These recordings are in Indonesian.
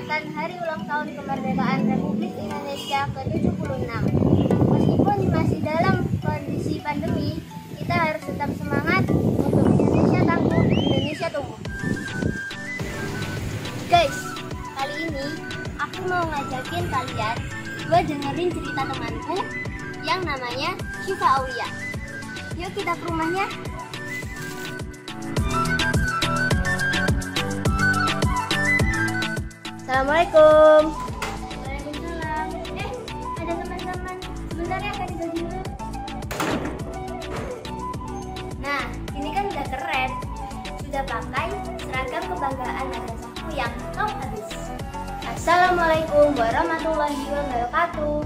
peringatan Hari Ulang Tahun Kemerdekaan Republik Indonesia ke-76. Meskipun masih dalam kondisi pandemi, kita harus tetap semangat untuk Indonesia tangguh, Indonesia tumbuh. Guys, kali ini aku mau ngajakin kalian buat dengerin cerita temanku yang namanya Syifa Aulia. Yuk kita ke rumahnya. Assalamualaikum. Waalaikumsalam. Ada teman-teman. Sebentar ya, Kak, dibagi dulu. Nah, ini kan udah keren. Sudah pakai seragam kebanggaan madrasahku yang top habis. Assalamualaikum warahmatullahi wabarakatuh.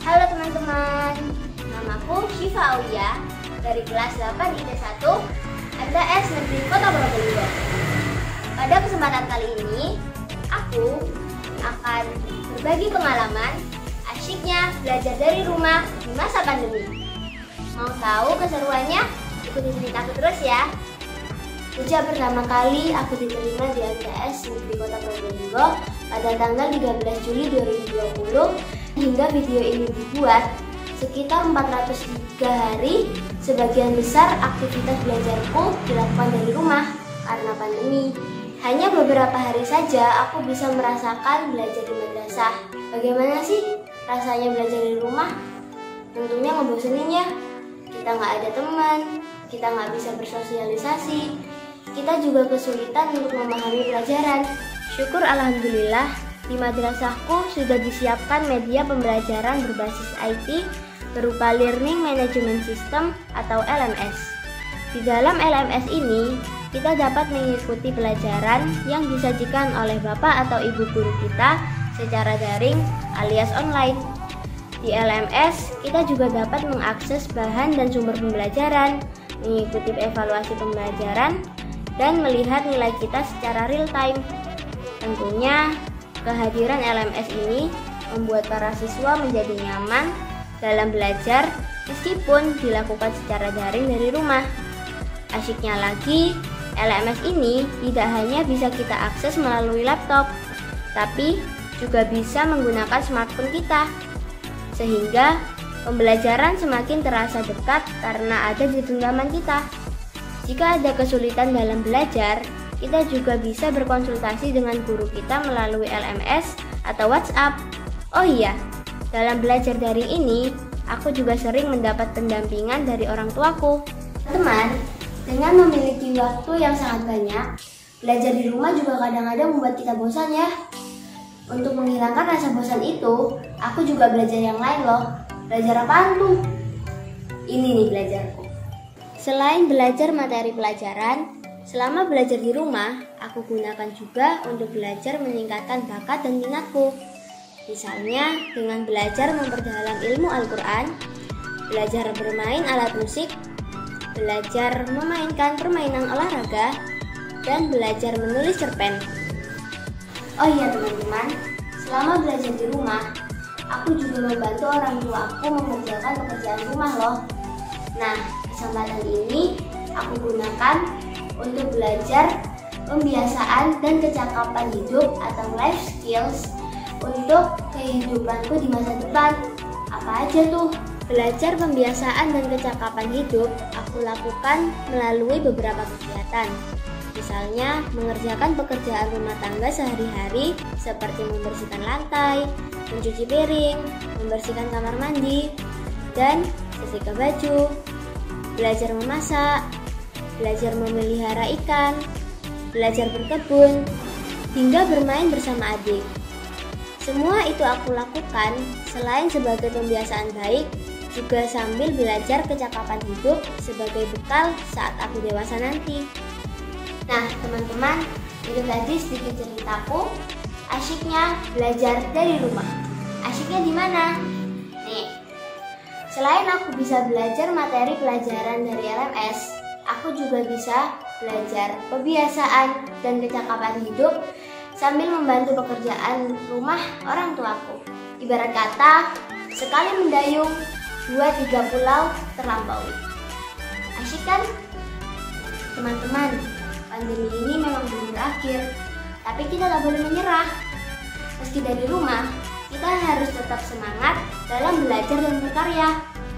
Halo teman-teman. Namaku Syifa Aulia dari kelas 8 ID1 MTS Negeri Kota Probolinggo. Pada kesempatan kali ini, aku akan berbagi pengalaman asyiknya belajar dari rumah di masa pandemi. Mau tahu keseruannya? Ikuti ceritaku terus ya. Sejak pertama kali aku diterima di MTS Negeri Kota Probolinggo pada tanggal 13 Juli 2020 hingga video ini dibuat, sekitar 403 hari, sebagian besar aktivitas belajarku dilakukan dari rumah karena pandemi. Hanya beberapa hari saja aku bisa merasakan belajar di madrasah. Bagaimana sih rasanya belajar di rumah? Tentunya ngebosenin ya. Kita nggak ada teman, kita nggak bisa bersosialisasi, kita juga kesulitan untuk memahami pelajaran. Syukur alhamdulillah, di madrasahku sudah disiapkan media pembelajaran berbasis IT berupa Learning Management System atau LMS. Di dalam LMS ini, kita dapat mengikuti pelajaran yang disajikan oleh bapak atau ibu guru kita secara daring alias online. Di LMS, kita juga dapat mengakses bahan dan sumber pembelajaran, mengikuti evaluasi pembelajaran, dan melihat nilai kita secara real time. Tentunya, kehadiran LMS ini membuat para siswa menjadi nyaman dalam belajar meskipun dilakukan secara daring dari rumah. Asyiknya lagi, LMS ini tidak hanya bisa kita akses melalui laptop, tapi juga bisa menggunakan smartphone kita. Sehingga pembelajaran semakin terasa dekat karena ada di genggaman kita. Jika ada kesulitan dalam belajar, kita juga bisa berkonsultasi dengan guru kita melalui LMS atau WhatsApp. Oh iya, dalam belajar daring ini, aku juga sering mendapat pendampingan dari orang tuaku. Teman, dengan memiliki waktu yang sangat banyak, belajar di rumah juga kadang-kadang membuat kita bosan ya. Untuk menghilangkan rasa bosan itu, aku juga belajar yang lain loh. Belajar apaan tuh? Ini nih belajarku. Selain belajar materi pelajaran, selama belajar di rumah, aku gunakan juga untuk belajar meningkatkan bakat dan minatku. Misalnya dengan belajar memperdalam ilmu Al-Quran, belajar bermain alat musik, belajar memainkan permainan olahraga, dan belajar menulis cerpen. Oh iya teman-teman, selama belajar di rumah, aku juga membantu orang tua aku mengerjakan pekerjaan rumah loh. Nah, kesempatan ini aku gunakan untuk belajar pembiasaan dan kecakapan hidup atau life skills untuk kehidupanku di masa depan. Apa aja tuh? Belajar pembiasaan dan kecakapan hidup aku lakukan melalui beberapa kegiatan. Misalnya, mengerjakan pekerjaan rumah tangga sehari-hari seperti membersihkan lantai, mencuci piring, membersihkan kamar mandi, dan setrika baju, belajar memasak, belajar memelihara ikan, belajar berkebun, hingga bermain bersama adik. Semua itu aku lakukan selain sebagai pembiasaan baik, juga sambil belajar kecakapan hidup sebagai bekal saat aku dewasa nanti. Nah teman-teman, itu tadi sedikit ceritaku asyiknya belajar dari rumah. Asyiknya di mana? Nih, selain aku bisa belajar materi pelajaran dari LMS, aku juga bisa belajar pembiasaan dan kecakapan hidup sambil membantu pekerjaan rumah orang tuaku. Ibarat kata, sekali mendayung, 2-3 pulau terlampaui. Asyik kan? Teman-teman, pandemi ini memang belum berakhir, tapi kita tak boleh menyerah. Meski dari rumah, kita harus tetap semangat dalam belajar dan berkarya.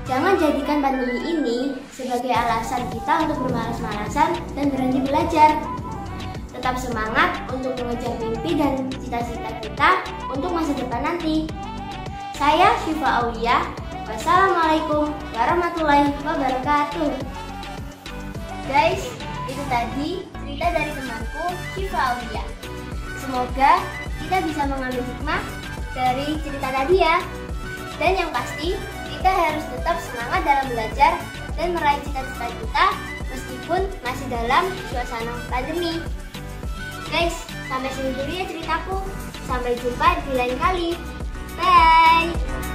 Jangan jadikan pandemi ini sebagai alasan kita untuk bermalas-malasan dan berhenti belajar. Tetap semangat untuk mengejar mimpi dan cita-cita kita untuk masa depan nanti. Saya Syifa Aulia. Wassalamualaikum warahmatullahi wabarakatuh. Guys, itu tadi cerita dari temanku Syifa Aulia. Semoga kita bisa mengambil hikmah dari cerita tadi ya. Dan yang pasti, kita harus tetap semangat dalam belajar dan meraih cita-cita kita meskipun masih dalam suasana pandemi. Guys, sampai sini dulu ya ceritaku. Sampai jumpa di lain kali. Bye!